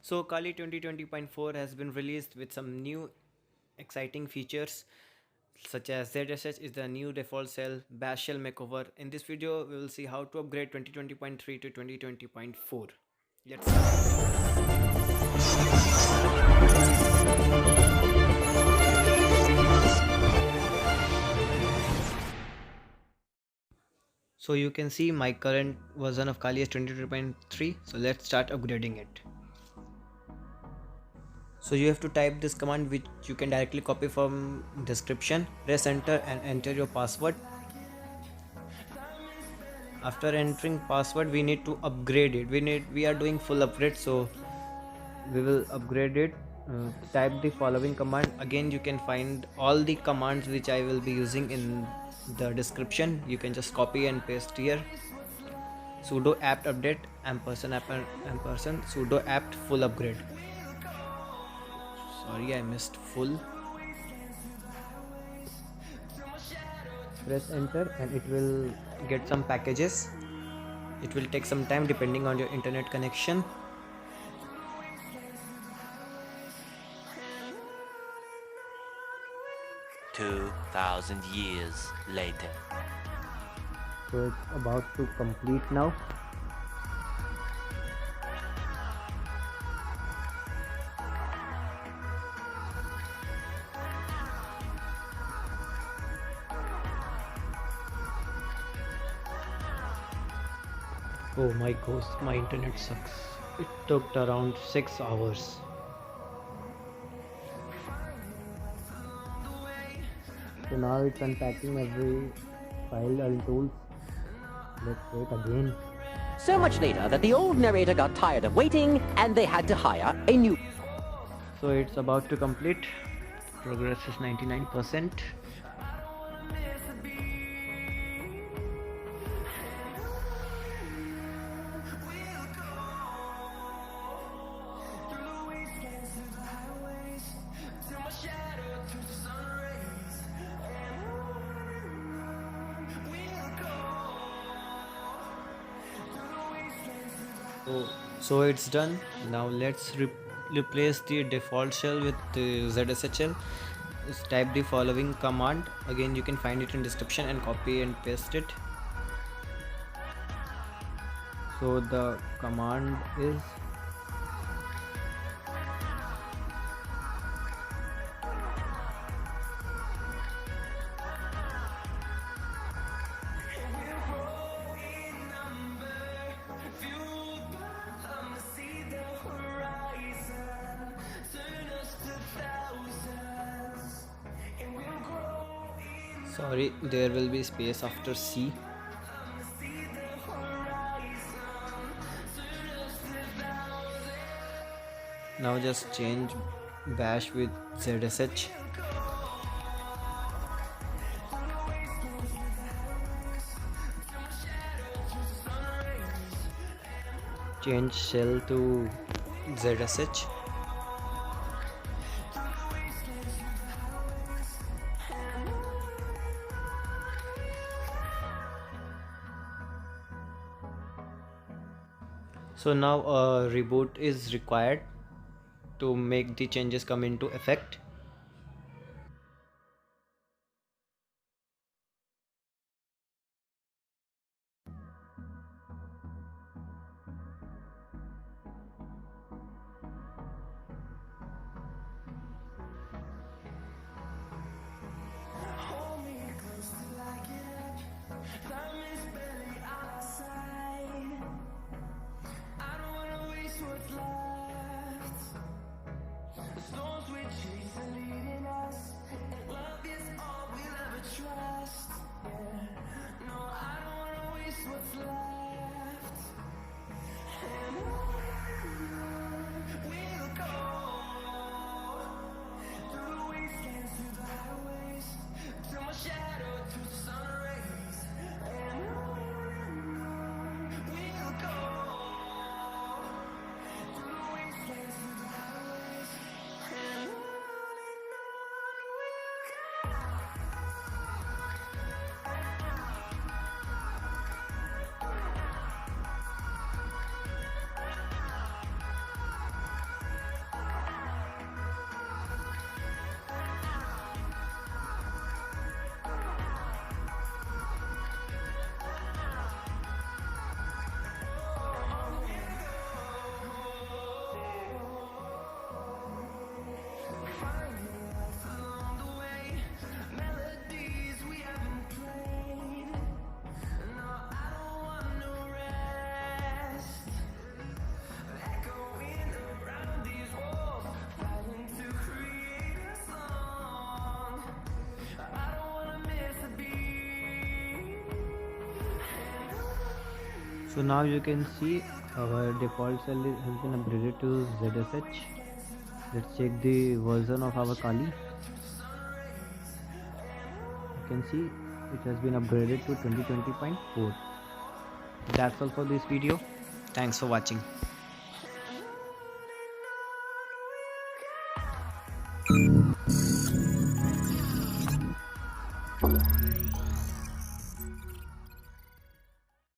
So Kali 2020.4 has been released with some new exciting features such as zshrc is the new default shell, bash shell makeover. In this video we will see how to upgrade 2020.3 to 2020.4. Let's start. So you can see my current version of Kali is 22.3. So let's start upgrading it. So you have to type this command, which you can directly copy from description. Press enter and enter your password. After entering password, we need to upgrade it. We are doing full upgrade, so we will upgrade it. Type the following command. Again, you can find all the commands which I will be using in the description. You can just copy and paste here. Sudo apt update ampersand sudo apt full upgrade. Sorry, I missed full. Press enter and it will get some packages. It will take some time depending on your internet connection. "2,000 years later." So it's about to complete now. Oh my gosh, my internet sucks. It took around 6 hours. So now it's unpacking every file and tools. Let's wait again. So much later that the old narrator got tired of waiting and they had to hire a new. So it's about to complete. Progress is 99%. So it's done. Now let's replace the default shell with the zshrc shell. Just type the following command. Again, you can find it in description and copy and paste it. So the command is sorry, there will be space after C. Now just change bash with zsh. Change shell to zsh. So now a reboot is required to make the changes come into effect. So now you can see our default cell has been upgraded to zsh. Let's check the version of our Kali. You can see it has been upgraded to 2020.4. That's all for this video. Thanks for watching.